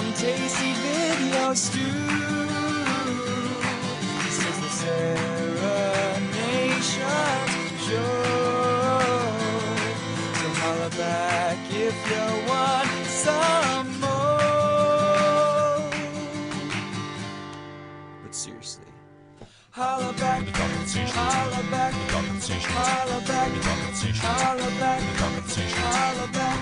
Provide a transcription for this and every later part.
some tasty videos too. This is the Sarah Nation Show. So holla back if you want some more. But seriously, holla back, holla back, holla back, holla back, holla back, holla back.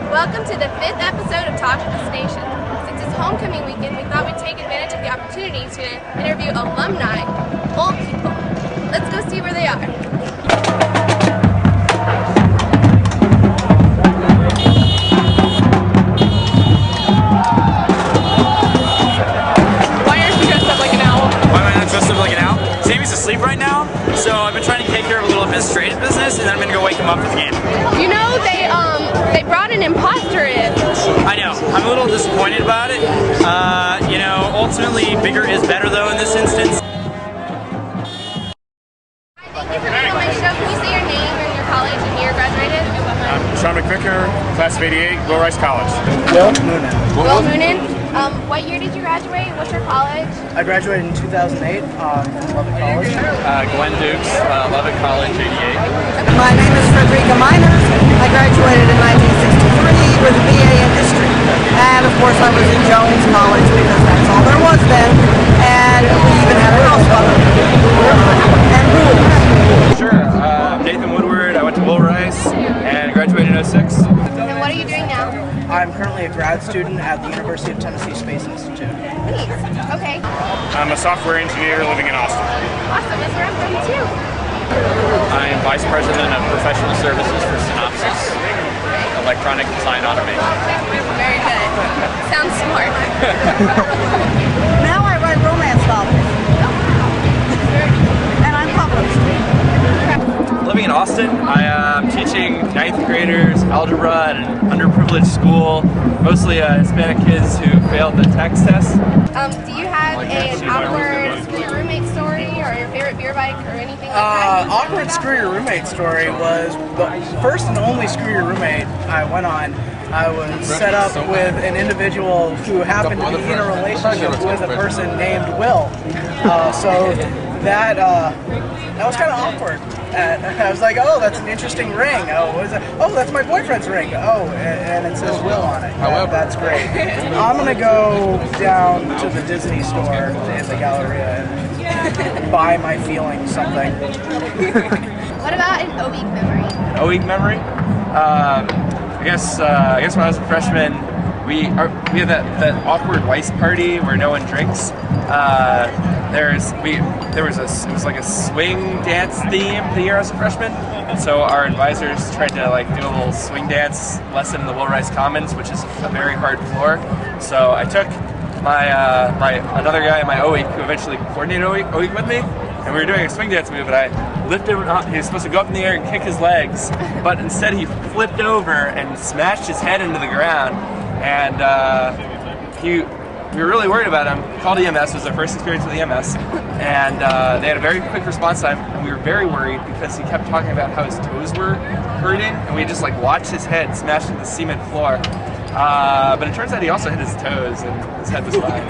Welcome to the 5th episode of Talk to the Station. Since it's homecoming weekend, we thought we'd take advantage of the opportunity to interview alumni, old people. Let's go see where they are. Asleep right now, so I've been trying to take care of a little administrative business, and then I'm gonna go wake him up for the game. You know, they brought an imposter in. I know. I'm a little disappointed about it. You know, ultimately, bigger is better though in this instance. Thank you for being on my show. Can you say your name and your college and year graduated? I'm Sean McVicker, class of '88, Will Rice College. Will Moonen. Will Moonen. What year did you graduate? What's your college? I graduated in 2008 from Lubbock College. Glenn Dukes, Lubbock College, '88. My name is Frederica Minor. I graduated in 1963 with a BA in history. And of course I was in Jones College because that's all there was then. And we even had a house club and rules. Sure. Nathan Woodward. I went to Will Rice and graduated in '06. And what are you doing now? I'm currently a grad student at the University of Tennessee Space Institute. Please. Okay. I'm a software engineer living in Austin. Awesome. That's where I'm from too. I am Vice President of Professional Services for Synopsys, Electronic Design Automation. Very good. Sounds smart. Now I write romance novels. And I'm published. Living in Austin, I am teaching 9th graders algebra at an underprivileged school, mostly Hispanic kids who failed the TAKS test. Do you have an awkward screw your roommate story or your favorite beer bike or anything like that? Awkward screw your roommate story was the first and only screw your roommate I went on. I was set up with an individual who happened to be in a relationship with a person named Will. So that was kind of awkward. I was like, oh, that's an interesting ring. Oh, what is it? Oh, that's my boyfriend's ring. Oh, and it says Will on it. That's great. I'm going to go down to the Disney store in the Galleria and buy my feelings something. What about an O-Week memory? O-Week memory? I guess when I was a freshman, we had that awkward Weiss party where no one drinks. It was like a swing dance theme the year I was a freshman, and so our advisors tried to like do a little swing dance lesson in the Will Rice Commons, which is a very hard floor. So I took my another guy in my O-Week who eventually coordinated O-Week with me, and we were doing a swing dance move, and I lifted him up. He was supposed to go up in the air and kick his legs, but instead he flipped over and smashed his head into the ground, and we were really worried about him. Called EMS. It was our first experience with EMS, and they had a very quick response time, and we were very worried because he kept talking about how his toes were hurting, and we just like watched his head smash into the cement floor. But it turns out he also hit his toes, and his head was fine.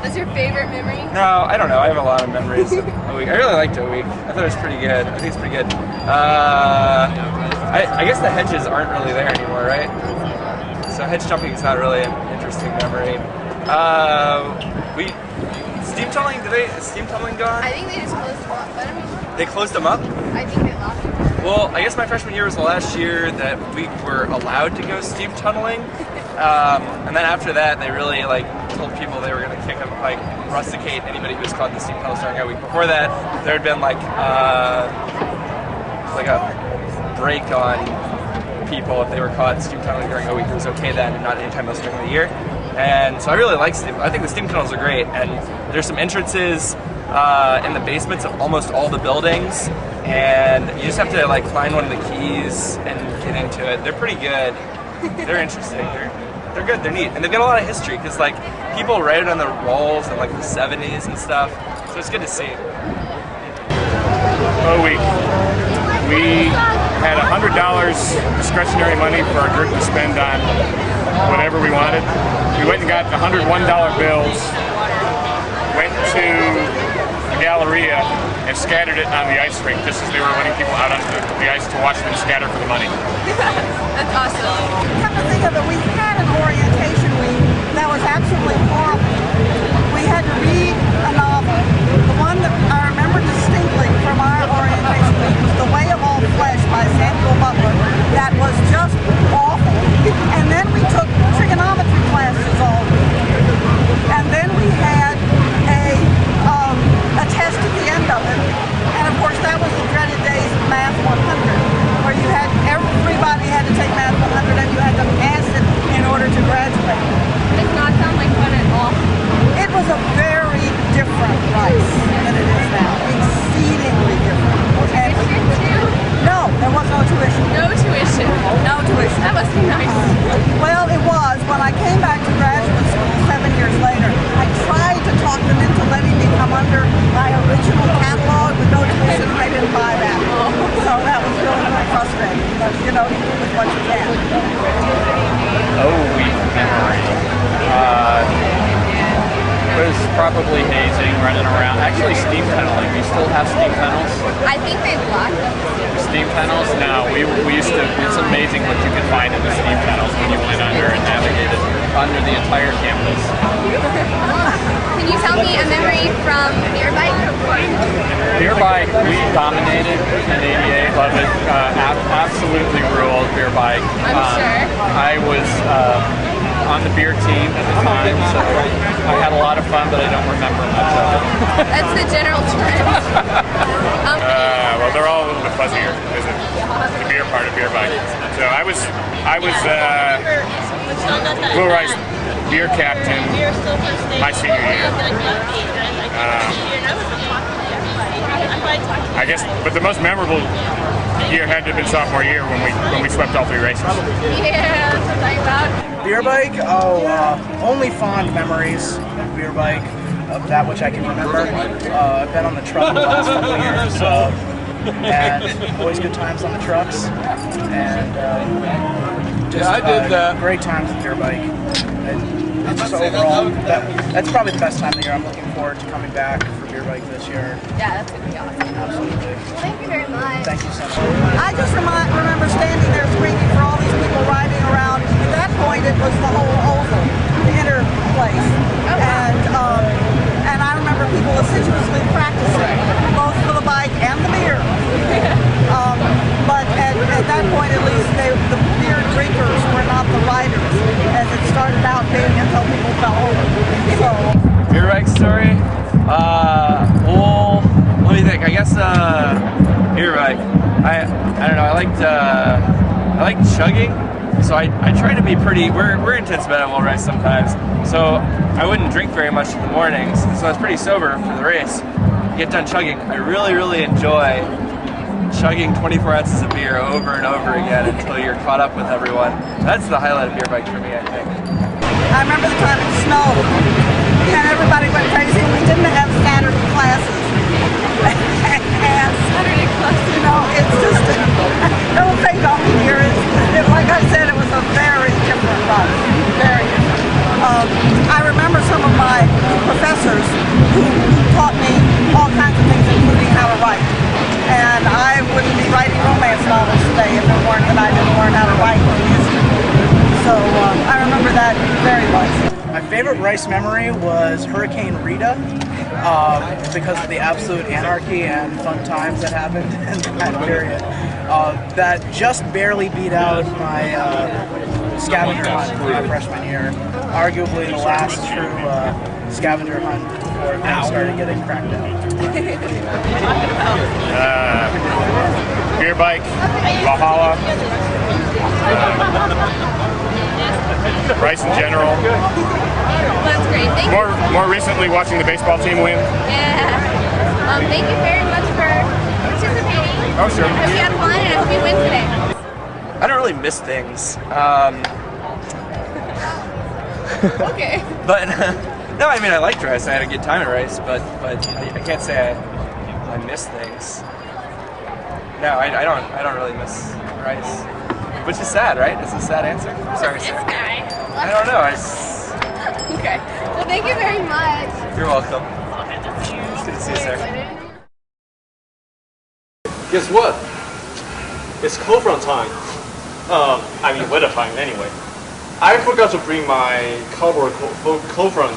What's your favorite memory? No, I don't know. I have a lot of memories of O-Week. I really liked O-Week. I thought it was pretty good. I think it's pretty good. I guess the hedges aren't really there anymore, right? So hedge jumping is not really an interesting memory. Steam tunneling, is steam tunneling gone? I think they just closed them up, but I mean, They closed them up? I think they lost them. Well, I guess my freshman year was the last year that we were allowed to go steam tunneling. And then after that, they really like told people they were going to kick them, like rusticate anybody who was caught in the steam tunnels during O-Week. Before that, there had been like a break on people if they were caught steam tunneling during O-Week. It was okay then, and not anytime else during the year. And so I really like steam. I think the steam tunnels are great, and there's some entrances in the basements of almost all the buildings, and you just have to like find one of the keys and get into it. They're pretty good. They're interesting. They're good. They're neat, and they've got a lot of history because like people write it on the walls in like the '70s and stuff. So it's good to see. O-Week. We had $100 discretionary money for our group to spend on whatever we wanted. We went and got $101 bills, went to the Galleria and scattered it on the ice rink just as they were letting people out on the ice to watch them scatter for the money. That's awesome. Come to think of it, we had an orientation week that was absolutely horrible. We had to read a novel. The one that I remember distinctly from our orientation week was The Way of All Flesh by Samuel Butler. That was just awful. And then we took trigonometry classes all week. And then we had a test at the end of it. And of course that was the dreaded days of Math 100, where you had everybody had to take Math 100 and you had to pass it in order to graduate. It does not sound like fun at all. It was a very different Rice than it is now. Exceedingly different. And Tuition too? no, there was no tuition. No tuition. No tuition. That must be nice. Well, it was. When I came back to graduate school 7 years later, I tried to talk them into letting me come under my original catalog with no tuition, and they didn't buy that. So that was really frustrating. But, you know, you do with what you can. Oh, weak memory. It was probably hazing, running around. Actually, steam tunneling. We still have steam tunnels. I think they blocked them. Steam tunnels? No, we used to. It's amazing what you could find in the steam tunnels when you went under and navigated under the entire campus. Can you tell me a memory from Beer Bike? Beer Bike, we dominated in '88. Love it. Absolutely ruled Beer Bike. I'm sure. I was on the beer team at the time, so I had a lot of fun, but I don't remember much of it. That's the general trend. Well, they're all a little bit fuzzier, isn't it? The beer part of Beer Bike. So I was Blue Rice beer captain my senior year. I guess, but the most memorable year had to have been sophomore year when we swept all 3 races. Yeah, that's what I'm talking about. Beer bike? Only fond memories of beer bike, of that which I can remember. I've been on the truck the last couple of years, so, and always good times on the trucks, and just great times with beer bike. And just overall, that's probably the best time of the year. I'm looking forward to coming back for beer bike this year. Yeah, that's gonna be awesome. Absolutely. Well, thank you very much. Thank you so much. I just remember standing there screaming for all these people riding around. At that point, it was the whole oval, the inner place. And I remember people assiduously practicing, both for the bike and the beer. But at that point, at least, the beer drinkers were not the riders, as it started out being until people fell over. So, Beer bike story? Well, let me think. I guess beer bike. I don't know. I liked chugging. So I try to be pretty. We're intense about it. We'll race sometimes. So I wouldn't drink very much in the mornings. So I was pretty sober for the race. Get done chugging. I really enjoy chugging 24 ounces of beer over and over again until you're caught up with everyone. That's the highlight of beer bike for me, I think. I remember the time it snowed, and everybody went crazy, and we didn't have Saturday classes. And Saturday classes, you know, it's just, don't take on me here. Like I said, it was a very different run, very different. I remember some of my professors who taught me all kinds of things, including how to write. And I wouldn't be writing romance novels today if it weren't that I didn't learn how to write in history. So I remember that very much. My favorite Rice memory was Hurricane Rita, because of the absolute anarchy and fun times that happened in that period. That just barely beat out my scavenger hunt my freshman year. Arguably the last true scavenger hunt before things started getting cracked out. Beer bike, Valhalla, Rice in general. That's great. Thank you. More recently, watching the baseball team win. Yeah. Thank you very much for participating. Oh, sure. I hope you had fun and I hope you win today. I don't really miss things. Okay. But no, I mean I liked Rice. I had a good time at Rice, but I can't say I miss things. No, I don't really miss rice. Which is sad, right? It's a sad answer. Sorry, sir. I don't know. Okay. Well, thank you very much. You're welcome. It's good to see you, sir. Guess what? It's cold front time. I mean weather time anyway. I forgot to bring my cardboard cold front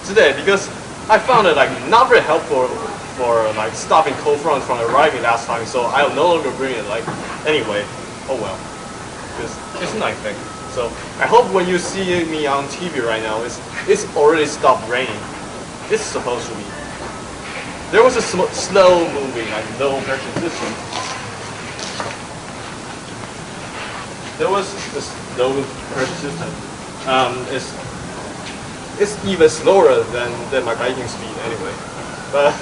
today because I found it like not very helpful for like stopping cold front from arriving last time. So I'll no longer bring it. Like anyway, oh well. Because it's a nice thing. So I hope when you see me on TV right now, it's already stopped raining. It's supposed to be. There was a slow moving, like low pressure system. There was this low pressure system. It's even slower than my biking speed anyway. But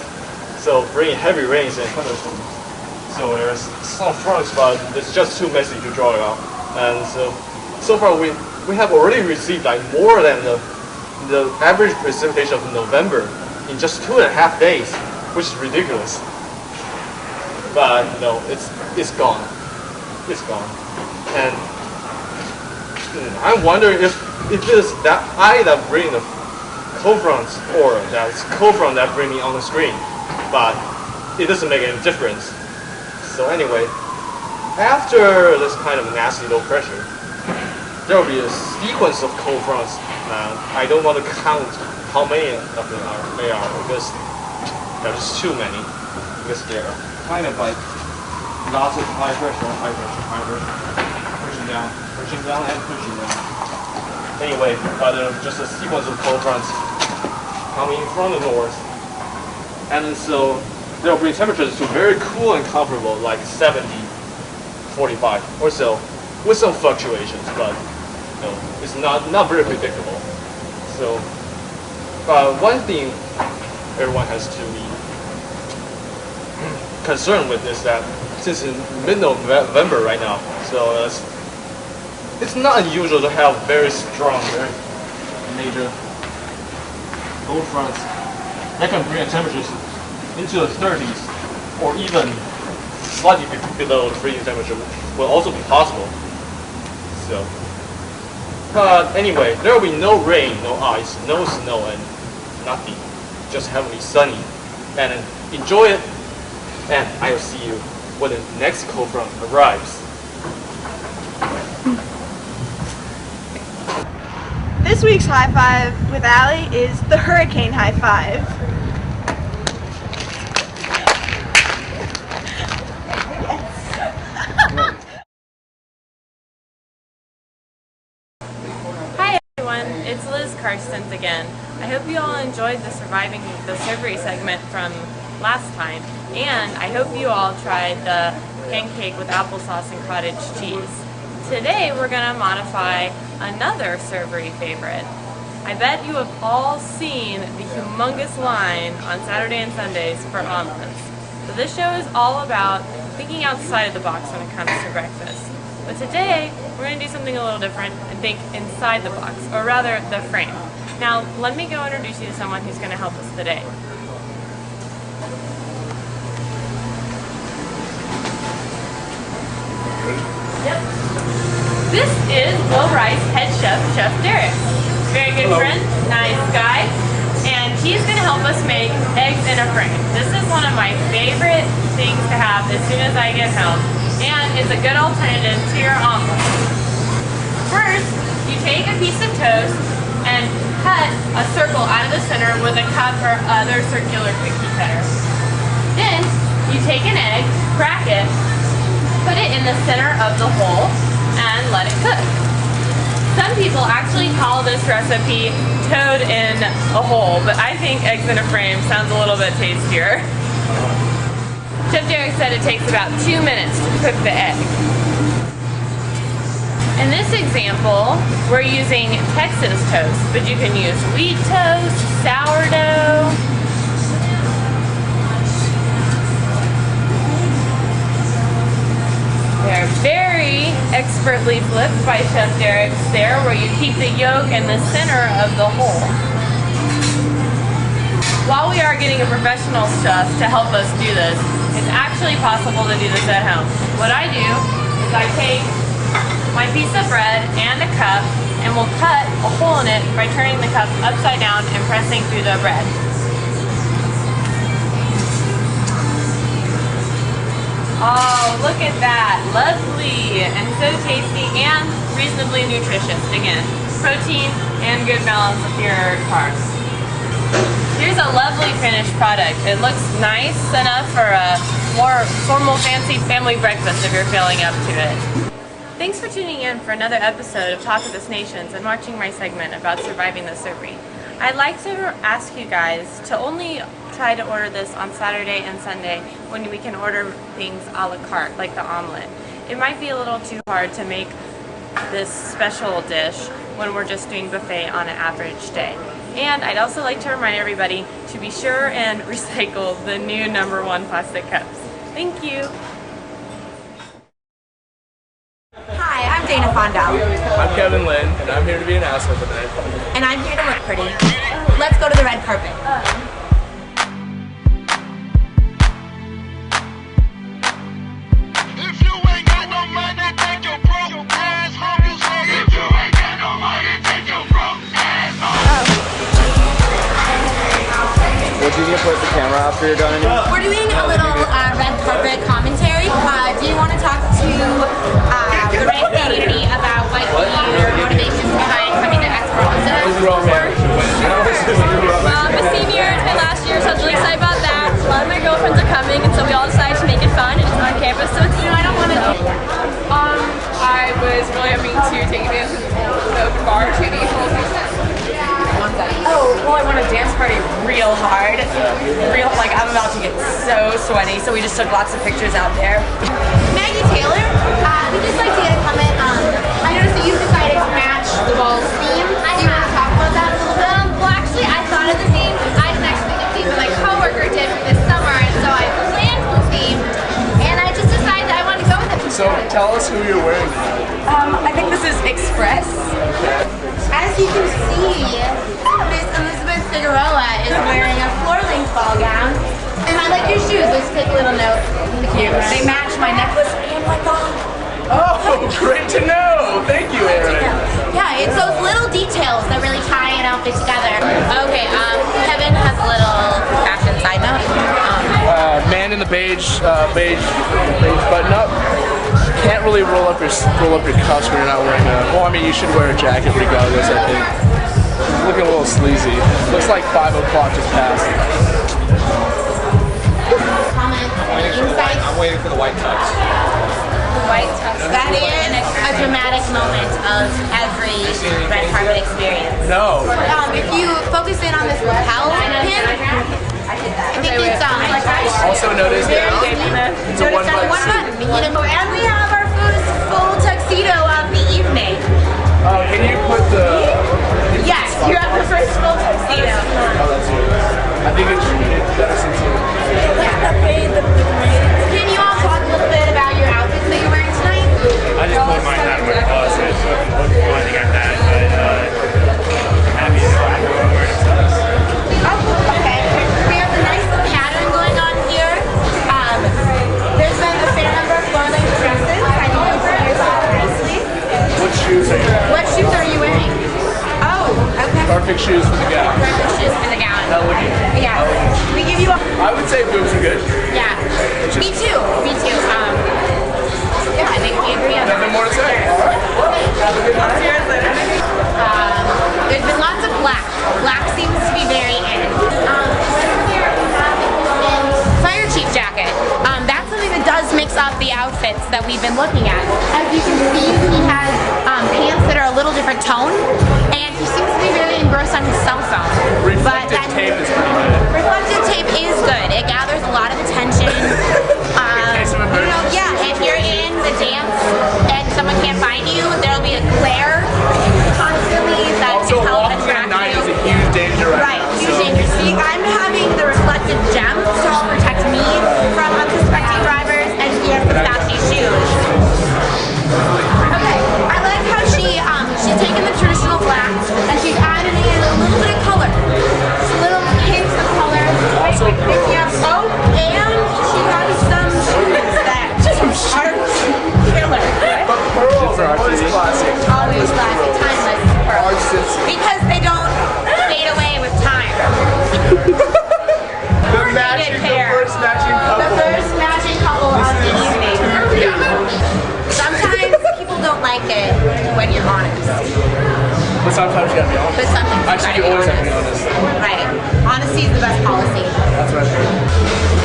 so bringing heavy rains and thunderstorms. So there's some fronts, but it's just too messy to draw it out. And so far we have already received like more than the average precipitation of November in just 2.5 days, which is ridiculous. But no, it's gone. It's gone. And I'm wondering if it's that I that bring the cold fronts or that it's cold front that bring me on the screen, but it doesn't make any difference. So anyway, after this kind of nasty low pressure, there will be a sequence of cold fronts. I don't want to count how many of them they are because there are just too many. Because they're kind of like lots of high pressure, pushing down, and pushing down. Anyway, just a sequence of cold fronts coming from the north, and so they'll bring temperatures to very cool and comfortable, like 70, 45 or so, with some fluctuations, but no, it's not very predictable. So, one thing everyone has to be concerned with is that since it's mid-November right now, so it's not unusual to have very strong, very major cold fronts that can bring temperatures into the 30s or even slightly below the freezing temperature will also be possible. So, but anyway, there will be no rain, no ice, no snow, and nothing. Just heavily sunny. And enjoy it. And I'll see you when the next cold front arrives. This week's high five with Allie is the Hurricane High Five. Hi everyone, it's Liz Karstens again. I hope you all enjoyed the Surviving the Surgery segment from last time, and I hope you all tried the pancake with applesauce and cottage cheese. Today we're going to modify another Surgery favorite. I bet you have all seen the humongous line on Saturday and Sundays for omelets. So this show is all about thinking outside of the box when it comes to breakfast. But today we're going to do something a little different and think inside the box, or rather the frame. Now let me go introduce you to someone who's going to help us today. Yep. This is Will Rice head chef, Chef Derek. Very good friend, nice guy, and he's going to help us make eggs in a frame. This is one of my favorite things to have as soon as I get home, and it's a good alternative to your omelet. First, you take a piece of toast and cut a circle out of the center with a cup or other circular cookie cutter. Then, you take an egg, crack it, put it in the center of the hole, and let it cook. Some people actually call this recipe toad in a hole, but I think eggs in a frame sounds a little bit tastier. Chef Derek said it takes about 2 minutes to cook the egg. In this example, we're using Texas toast, but you can use wheat toast, sourdough. They're very expertly flipped by Chef Derek there, where you keep the yolk in the center of the hole. while we are getting a professional chef to help us do this, it's actually possible to do this at home. What I do is I take my piece of bread and a cup and we'll cut a hole in it by turning the cup upside down and pressing through the bread. Oh, look at that. Lovely and so tasty and reasonably nutritious. Again, protein and good balance with your carbs. Here's a lovely finished product. It looks nice enough for a more formal, fancy family breakfast if you're feeling up to it. Thanks for tuning in for another episode of Talk of the Nations and watching my segment about surviving the surgery. I'd like to ask you guys to only try to order this on Saturday and Sunday when we can order things a la carte, like the omelet. It might be a little too hard to make this special dish when we're just doing buffet on an average day. And I'd also like to remind everybody to be sure and recycle the new #1 plastic cups. Thank you. Hi, I'm Dana Fondell. I'm Kevin Lynn, and I'm here to be an asshole tonight. And I'm here to look pretty. Let's go to the red carpet. Would you put the camera after you're done anyway? We're doing a little red carpet commentary. Do you want to talk to the red community about what your motivations behind coming to Esperanza? Well, I'm a senior, it's my last year, so I was really excited about that. A lot of my girlfriends are coming, and so we all decided to make it fun, and it's on campus, so it's, I don't want to... I was really hoping to take advantage of the open bar to the whole season. Oh, well, I want to dance party real hard. Like, I'm about to get so sweaty, so we just took lots of pictures out there. Maggie Taylor, we just like to get a comment. I noticed that you've decided to match the ball's theme. Do you want to talk about that a little bit? Well, actually, I thought of the theme. I didn't actually think of the theme, but my coworker did for this summer, and so I planned the theme, and I just decided that I wanted to go with it. So, tell us who you're wearing. I think this is Express. As you can see, Miss Elizabeth Figueroa is wearing a floor-length ball gown. And I like your shoes. Let's take a little note. Thank you. They match my necklace and my thong. Oh, great to know. Thank you, Erin. Yeah, it's those little details that really tie an outfit together. Okay, Kevin has a little fashion side note. Man in the beige button up. Can't really roll up your cuffs when you're not wearing a. Well, I mean, you should wear a jacket regardless. I think. It's looking a little sleazy. Looks like 5 o'clock just passed. I'm waiting for the white tux. The white tux. That is a dramatic moment of every red carpet experience. No. If you focus in on this lapel pin, I think it's also notice that it's a one button. And we have our first full tuxedo of the evening. Can you put the... Yes, you have the first full tuxedo. Oh, that's you. I think it's better since you... Can you all talk a little bit about your outfits that you're wearing tonight? I just pulled mine out of my closet, so I wasn't pointing at that, but I'm happy to wear it. Okay. We have a nice little pattern going on here. There's been a fair number of floor-length dresses. I think those are yours nicely. What shoes are you wearing? What shoes are you wearing? Oh, okay. Perfect shoes for the gown. Perfect shoes for the gown. Elegant. Yeah. We give you a... I would say boobs are good. Yeah. Me too. Me too. Yeah, I think we agree on that. Nothing more to say. All right. Well, have a good night. Cheers later. There's been lots of black. Black seems to be very in. Fire chief jacket. That's something that does mix up the outfits that we've been looking at. As you can see, he has pants that are a little different tone, and he seems to be very engrossed on his cell phone. Reflective tape is pretty good. Reflective tape is good. It gathers a lot of attention. Yeah, if you're in the dance and someone can't find you, there'll be a glare constantly that also, can help walking attract at night you. is a huge danger Right, huge danger. See, I'm having the reflective gems to help protect me from unsuspecting drivers, and he has the sassy shoes. Okay, I like how she's taken the traditional sometimes you gotta be honest. But sometimes Actually, you always have to be honest. Right. Honesty is the best policy. That's right.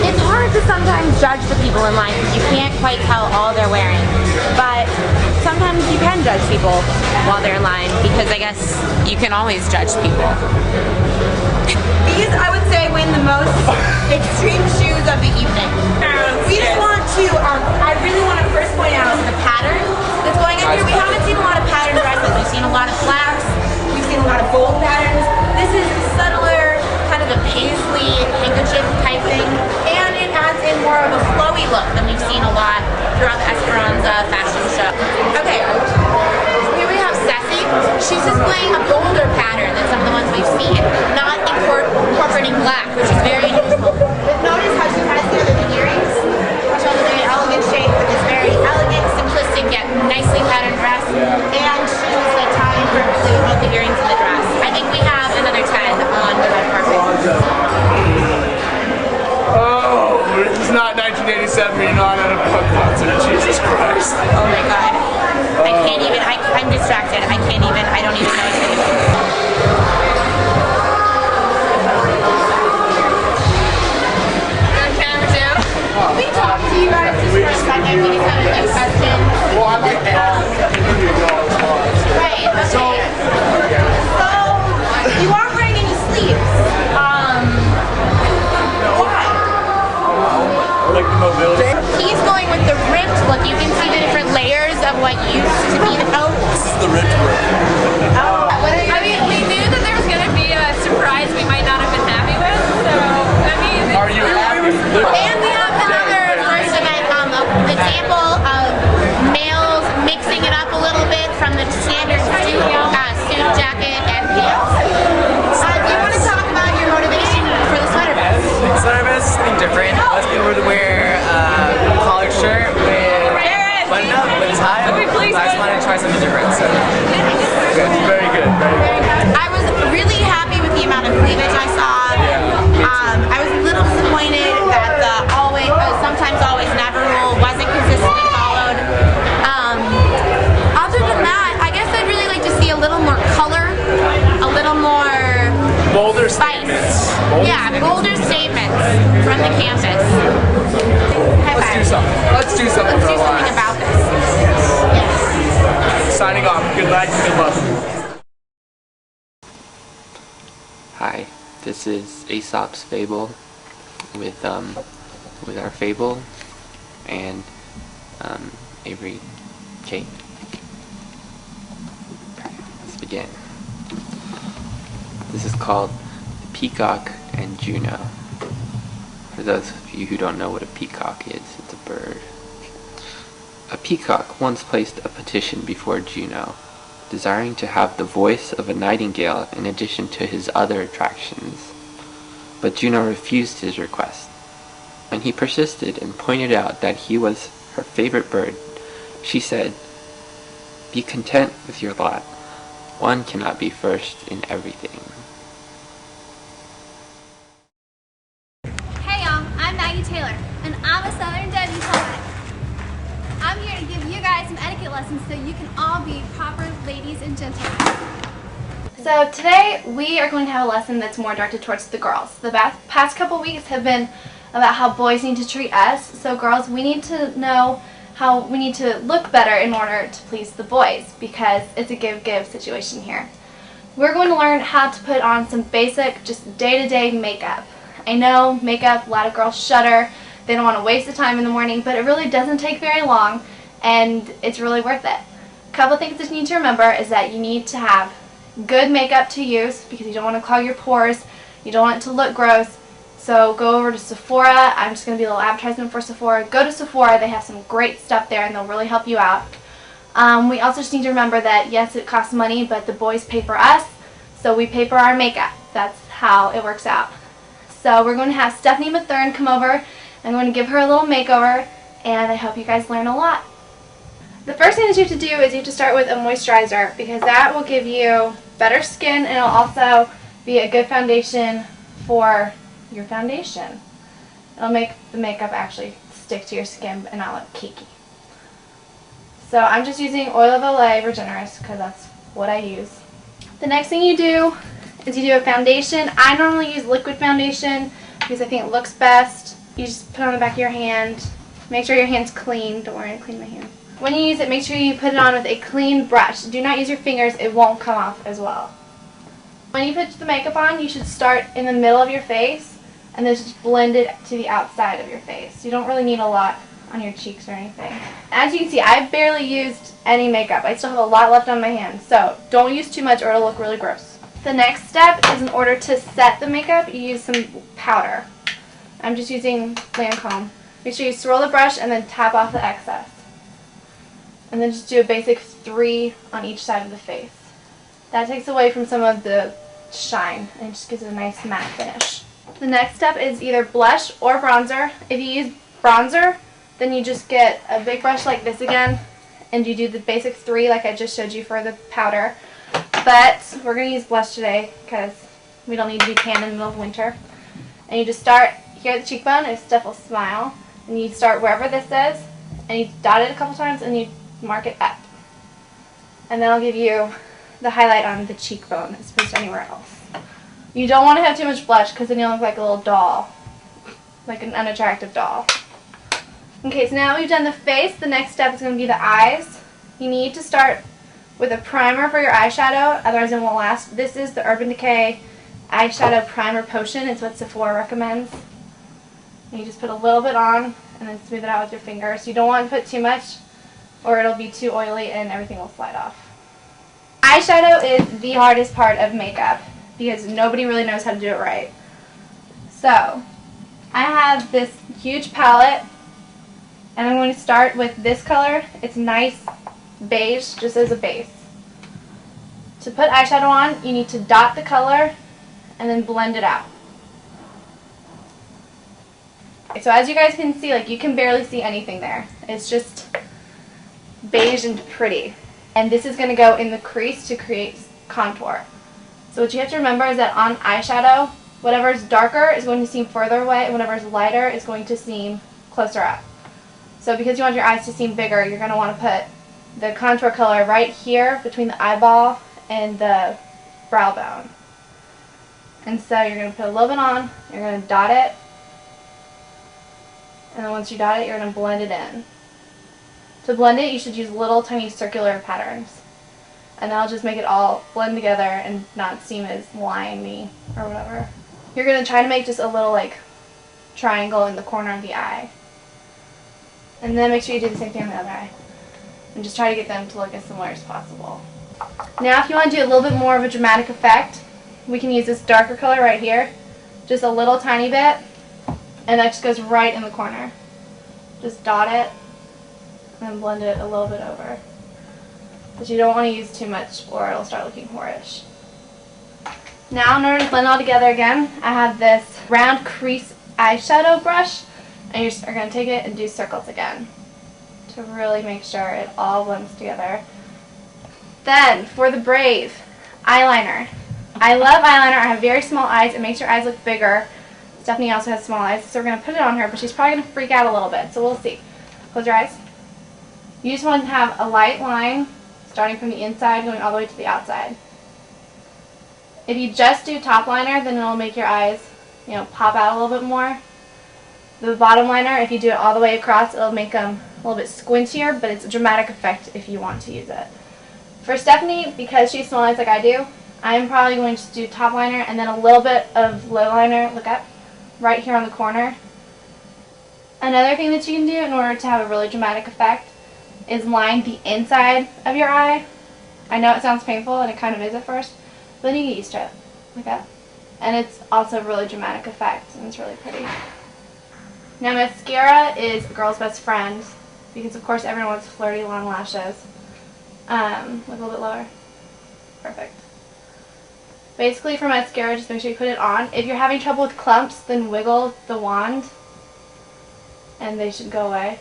It's hard to sometimes judge the people in line because you can't quite tell all they're wearing. But sometimes you can judge people while they're in line because I guess you can always judge people. These, I would say, win the most extreme shoes of the evening. We just want to, I really want to first point out the pattern that's going on here. We haven't seen a lot of pattern dresses. We've seen a lot of flaps. We've seen a lot of gold patterns. This is subtler, kind of a paisley handkerchief type thing. And it adds in more of a flowy look than we've seen a lot throughout the Esperanza fashion show. Okay, here we have Ceci. She's displaying a bolder pattern than some of the ones we've seen, not incorporating black, which is very unusual. But notice how she has the other earrings, which are a very elegant shape with this very elegant, simplistic, yet nicely patterned dress, and shoes that tie in perfectly with both the earrings and the dress. I think we have another 10 on the red carpet. Oh, it's not 1987, you're not at a punk concert, Jesus Christ. Oh my god. I can't even, I'm distracted. I don't even know what to do. Can we talk to you guys just for a second? We just have a few questions. Well, I like that. Right, okay. So, you aren't wearing any sleeves. Why? Like the mobility. He's going with the ripped look. You can see the different layers of what used to be the coat. This is the ripped look. I mean, we knew that there was going to be a surprise we might not have been happy with, so, I mean... Are you happy? And we have another first event example of males mixing it up a little bit from the standard suit jacket and pants. Do you want to talk about your motivation for the sweater vest? Sweater vest is something different. Most people would wear a collared shirt with button up with a tie. I just wanted to try something different. So. Very good, very good. I was really happy with the amount of cleavage I saw. I was a little disappointed that the sometimes always never rule wasn't consistently followed. Other than that, I guess I'd really like to see a little more color, a little more bolder spice. Statements. Bolder statements from the campus. Let's do something. Let's do something about this. Yes. Signing off. Good night. Good luck. Hi, this is Aesop's Fable with our Fable and Avery Kate. Let's begin. This is called The Peacock and Juno. For those of you who don't know what a peacock is, it's a bird. A peacock once placed a petition before Juno, desiring to have the voice of a nightingale in addition to his other attractions. But Juno refused his request. When he persisted and pointed out that he was her favorite bird, she said, "Be content with your lot. One cannot be first in everything." Hey y'all, I'm Maggie Taylor, and I'm a Southern debutante. I'm here to give you guys some etiquette lessons so you can all be proper ladies and gentlemen. So today we are going to have a lesson that's more directed towards the girls. The past couple weeks have been about how boys need to treat us. So girls, we need to know how we need to look better in order to please the boys, because it's a give-give situation here. We're going to learn how to put on some basic, just day-to-day makeup. I know makeup, a lot of girls shudder. They don't want to waste the time in the morning, but it really doesn't take very long, and it's really worth it. A couple things that you need to remember is that you need to have good makeup to use, because you don't want to clog your pores, you don't want it to look gross. So go over to Sephora. I'm just going to be a little advertisement for Sephora. Go to Sephora. They have some great stuff there, and they'll really help you out. We also just need to remember that, yes, it costs money, but the boys pay for us, so we pay for our makeup. That's how it works out. So we're going to have Stephanie Mathern come over. I'm going to give her a little makeover, and I hope you guys learn a lot. The first thing that you have to do is you have to start with a moisturizer, because that will give you better skin, and it'll also be a good foundation for your foundation. It'll make the makeup actually stick to your skin and not look cakey. So I'm just using Oil of Olay Regenerist because that's what I use. The next thing you do is you do a foundation. I normally use liquid foundation because I think it looks best. You just put it on the back of your hand. Make sure your hand's clean. Don't worry, I cleaned my hand. When you use it, make sure you put it on with a clean brush. Do not use your fingers. It won't come off as well. When you put the makeup on, you should start in the middle of your face and then just blend it to the outside of your face. You don't really need a lot on your cheeks or anything. As you can see, I've barely used any makeup. I still have a lot left on my hands, so don't use too much or it'll look really gross. The next step is, in order to set the makeup, you use some powder. I'm just using Lancome. Make sure you swirl the brush and then tap off the excess. And then just do a basic 3 on each side of the face. That takes away from some of the shine and just gives it a nice matte finish. The next step is either blush or bronzer. If you use bronzer, then you just get a big brush like this again and you do the basic 3 like I just showed you for the powder. But we're going to use blush today because we don't need to be tan in the middle of winter. And you just start here at the cheekbone, it's still a smile. And you start wherever this is and you dot it a couple times and you mark it up. And then I'll give you the highlight on the cheekbone as opposed to anywhere else. You don't want to have too much blush because then you'll look like a little doll. Like an unattractive doll. Okay, so now we've done the face. The next step is going to be the eyes. You need to start with a primer for your eyeshadow, otherwise it won't last. This is the Urban Decay Eyeshadow Primer Potion. It's what Sephora recommends. And you just put a little bit on and then smooth it out with your fingers. You don't want to put too much or it'll be too oily and everything will slide off. Eyeshadow is the hardest part of makeup because nobody really knows how to do it right. So, I have this huge palette and I'm going to start with this color. It's nice beige, just as a base. To put eyeshadow on, you need to dot the color and then blend it out. So as you guys can see, like, you can barely see anything there. It's just beige and pretty. And this is going to go in the crease to create contour. So what you have to remember is that on eyeshadow, whatever is darker is going to seem further away and whatever is lighter is going to seem closer up. So because you want your eyes to seem bigger, you're going to want to put the contour color right here between the eyeball and the brow bone. And so you're going to put a little bit on, you're going to dot it, and then once you dot it, you're going to blend it in. To blend it, you should use little tiny circular patterns. And that'll just make it all blend together and not seem as liney or whatever. You're going to try to make just a little like triangle in the corner of the eye. And then make sure you do the same thing on the other eye. And just try to get them to look as similar as possible. Now if you want to do a little bit more of a dramatic effect, we can use this darker color right here. Just a little tiny bit. And that just goes right in the corner. Just dot it and then blend it a little bit over. But you don't want to use too much or it'll start looking whorish. Now in order to blend it all together again, I have this round crease eyeshadow brush. And you're just going to take it and do circles again to really make sure it all blends together. Then, for the Brave, eyeliner. I love eyeliner. I have very small eyes. It makes your eyes look bigger. Stephanie also has small eyes, so we're going to put it on her, but she's probably going to freak out a little bit, so we'll see. Close your eyes. You just want to have a light line starting from the inside going all the way to the outside. If you just do top liner, then it'll make your eyes, pop out a little bit more. The bottom liner, if you do it all the way across, it'll make them a little bit squintier, but it's a dramatic effect if you want to use it. For Stephanie, because she has small eyes like I do, I'm probably going to do top liner and then a little bit of low liner, look up, right here on the corner. Another thing that you can do in order to have a really dramatic effect is line the inside of your eye. I know it sounds painful, and it kind of is at first, but then you get used to it, like that. And it's also a really dramatic effect, and it's really pretty. Now mascara is a girl's best friend because of course everyone wants flirty long lashes. Look a little bit lower. Perfect. Basically for mascara, just make sure you put it on. If you're having trouble with clumps, then wiggle the wand and they should go away.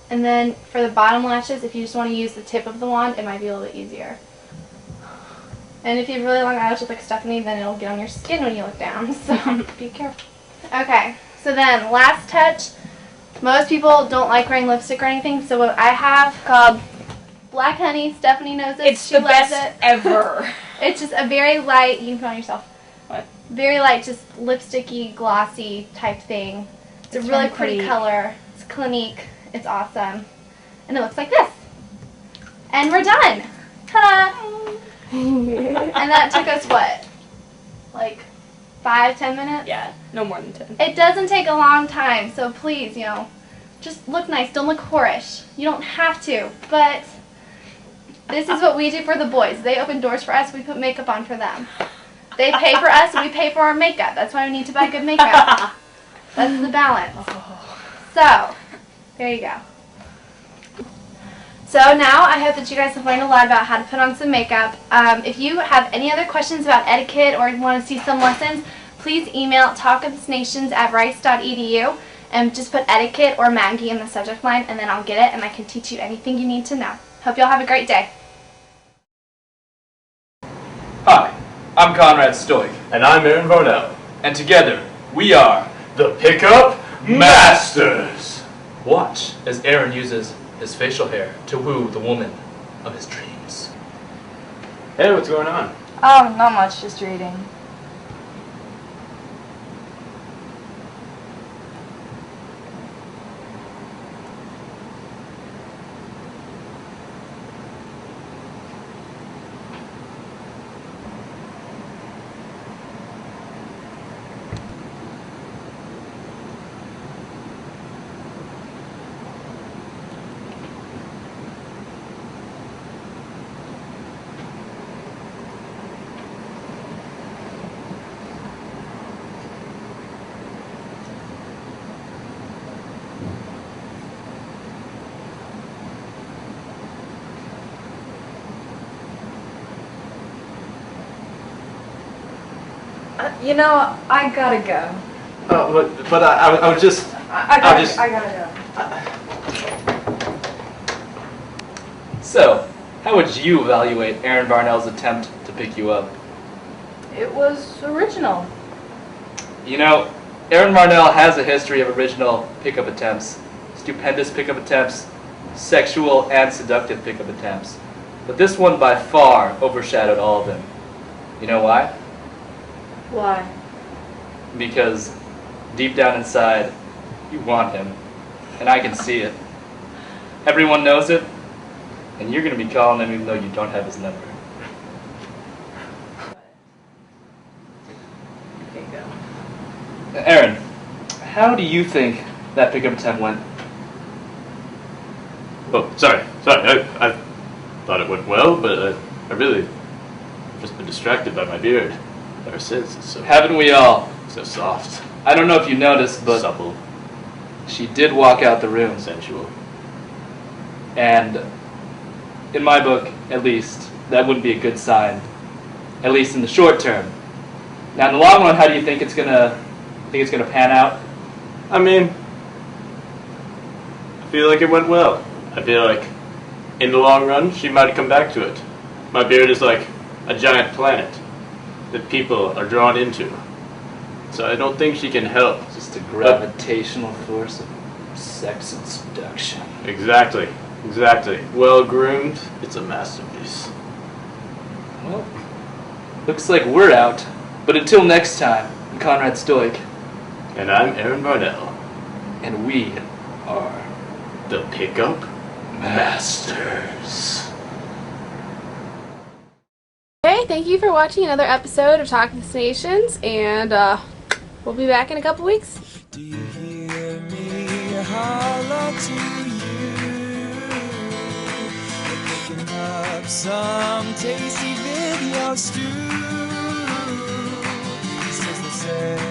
And then for the bottom lashes, if you just want to use the tip of the wand, it might be a little bit easier. And if you have really long eyelashes like Stephanie, then it'll get on your skin when you look down, so be careful. Okay. So then, last touch, most people don't like wearing lipstick or anything, so what I have called Black Honey, Stephanie knows it, it's she the loves best it. ever. It's just a very light, you can put on yourself. What? Very light, just lipsticky, glossy type thing. It's a really pretty color. It's Clinique. It's awesome. And it looks like this. And we're done. Ta-da! And that took us what? Like 5-10 minutes? Yeah, no more than 10. It doesn't take a long time, so please, you know, just look nice. Don't look whorish. You don't have to, but this is what we do for the boys. They open doors for us. We put makeup on for them. They pay for us, we pay for our makeup. That's why we need to buy good makeup. That's the balance. So, there you go. So now I hope that you guys have learned a lot about how to put on some makeup. If you have any other questions about etiquette or want to see some lessons, please email talkofthesnations@rice.edu and just put etiquette or Maggie in the subject line, and then I'll get it and I can teach you anything you need to know. Hope y'all have a great day. Hi, I'm Conrad Stoik. And I'm Aaron Varnell. And together, we are the Pickup Masters. Watch as Aaron uses his facial hair to woo the woman of his dreams. Hey, what's going on? Oh, not much, just reading. You know, I gotta go. But I was just... I gotta go. So, how would you evaluate Aaron Varnell's attempt to pick you up? It was original. You know, Aaron Varnell has a history of original pickup attempts, stupendous pickup attempts, sexual and seductive pickup attempts. But this one by far overshadowed all of them. You know why? Why? Because deep down inside, you want him. And I can see it. Everyone knows it. And you're going to be calling him even though you don't have his number. Okay, go. Aaron, how do you think that pickup attempt went? Oh, sorry. I thought it went well, but I really just been distracted by my beard ever since. It's so, haven't we all? So soft. I don't know if you noticed, but supple. She did walk out the room. Sensual. And in my book, at least, that wouldn't be a good sign. At least in the short term. Now, in the long run, how do you think it's gonna pan out? I mean, I feel like it went well. I feel like in the long run, she might come back to it. My beard is like a giant planet that people are drawn into. So I don't think she can help. Just a gravitational force of sex and seduction. Exactly. Well groomed, it's a masterpiece. Well, looks like we're out. But until next time, I'm Conrad Stoik. And I'm Aaron Varnell. And we are the Pickup Masters. Hey, thank you for watching another episode of Talk of the Nations, and we'll be back in a couple weeks. Do you hear me holler to you? You're picking up some tasty video stew. This is the Serenation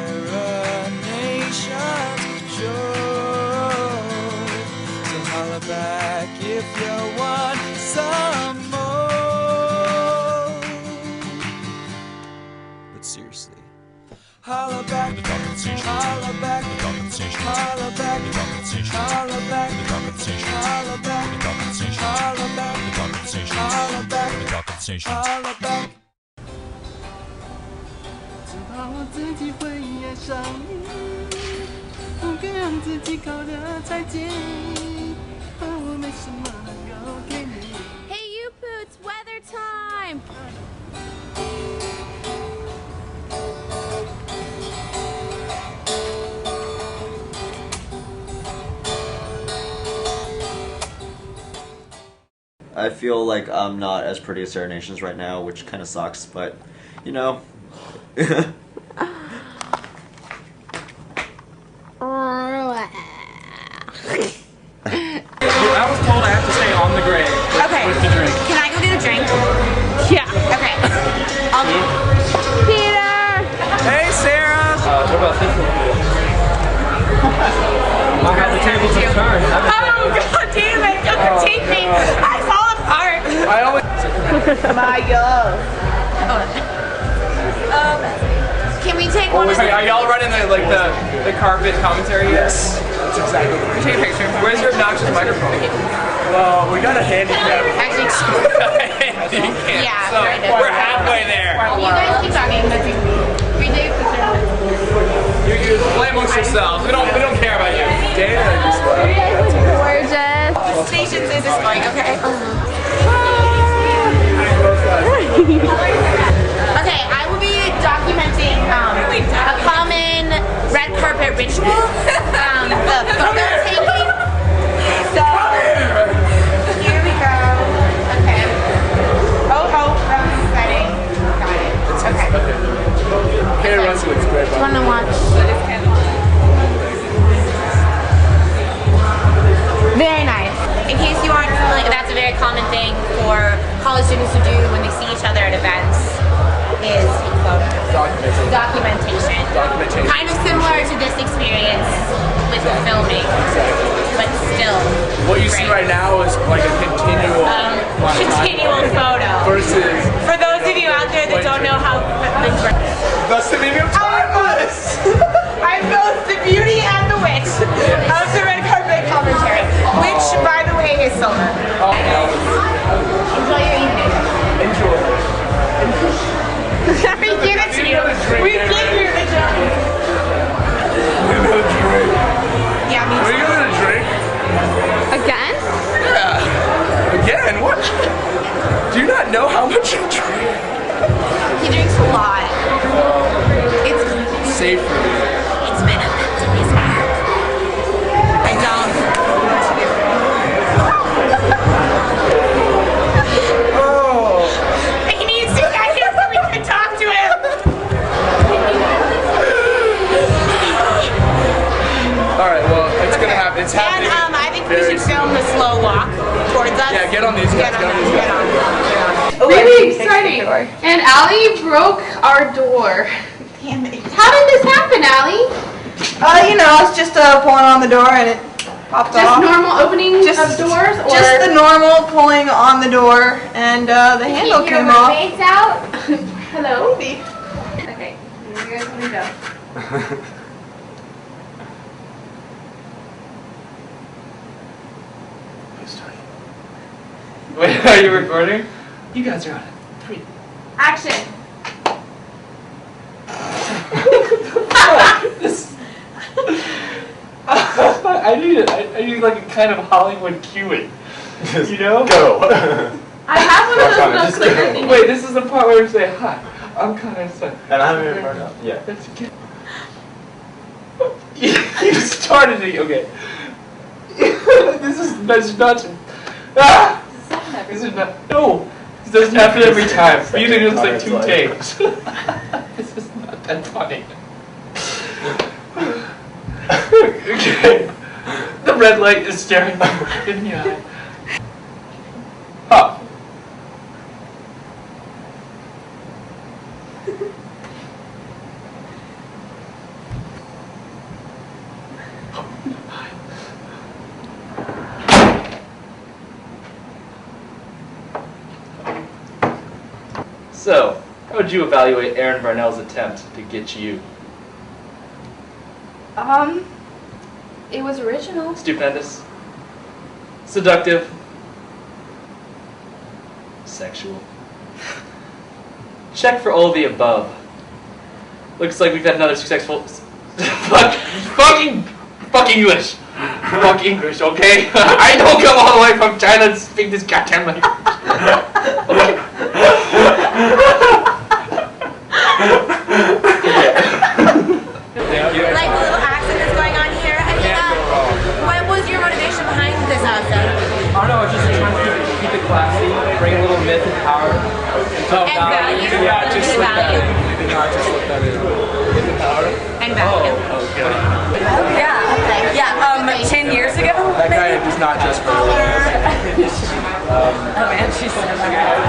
Show. So holler back if you want some more. But seriously, holler back, holler back, holler back, holler back, holler back, holler back, holler back. 只怕我自己会爱上你，不该让自己靠得太近，我没什么要给你。 Hey, you Poots, weather time! I feel like I'm not as pretty as Sarah Nations right now, which kind of sucks, but, you know. I was told I have to stay on the grave with the drink. Can I go get a drink? Yeah. Okay. Peter! Hey, Sarah! What about this one? I have the table to turn. Oh, God damn it! Don't take me! I fall apart! I always... My God. Can we take one of the... Are y'all running the carpet commentary? Yes. That's exactly what we're taking a picture. Where's your obnoxious microphone? Well, we got a handicap. Actually, yeah, so we're halfway there. You guys keep talking. We take a picture. You play amongst yourselves. We don't care about you. Dana just gorgeous. Stations is just going, okay? Okay, I will be documenting a common red carpet ritual, the photo taking. So, here we go. Okay. Oh, that's exciting. Got it. Okay. Hey, Russell, it's great. Do you want to watch? Very nice. In case you aren't familiar, that's a very common thing for college students to do when they see each other at events, is documentation. Kind of similar to this experience with the filming, but still. What you see right now is like a continual photo. Versus. For those of you out there that don't know how That's the medium time was. I'm both the beauty and the witch of the red carpet commentary, which, by the way, is silver. Enjoy your evening. Enjoy. We give it to you. We give you the job. Yeah, me too. Are you gonna drink? Again? Yeah. Again? What? Do you not know how much you drink? He drinks a lot. It's safe for me. It's been a bit to his back. I don't know what to do. Oh. He needs to get here so we can talk to him. Alright, well, it's gonna happen. It's happening. And I think we should film the slow walk towards us. Yeah, get on these guys. Get on these guys. Really exciting. And Allie broke our door. Damn it. How did this happen, Allie? You know, I was just pulling on the door and it popped off. Just normal opening of doors? Or Just the normal pulling on the door and the handle keep your came off. roommates out? Hello? Maybe. Okay, you guys want to go? Wait, are you recording? You guys are on it. 3. Action. I need like a kind of Hollywood cueing. You know? Go. I have one of those clicker things. Wait, this is the part where you say, hi, I'm Connor Sun. And I haven't even burned up. Yeah. Let's get... You started it, okay. This is not... Ah! This is not... No! This doesn't happen every time. You think it's like 2 takes. This is not that funny. Okay. The red light is staring me right in the eye. Huh. So, how would you evaluate Aaron Varnell's attempt to get you? It was original. Stupendous. Seductive. Sexual. Check for all of the above. Looks like we've had another successful... Fuck English! Fuck English, okay? I don't come all the way from China to speak this goddamn language. Like the little accent that's going on here. I mean, what was your motivation behind this outfit? I don't know, I was just trying to keep it classy. power. And value. Yeah, just slip that value. in. Not just slip that in. Hidden power. And value. Oh, okay. Yeah. Okay. Yeah. 10 years ago. That guy is not just for Oh man, she's so bad.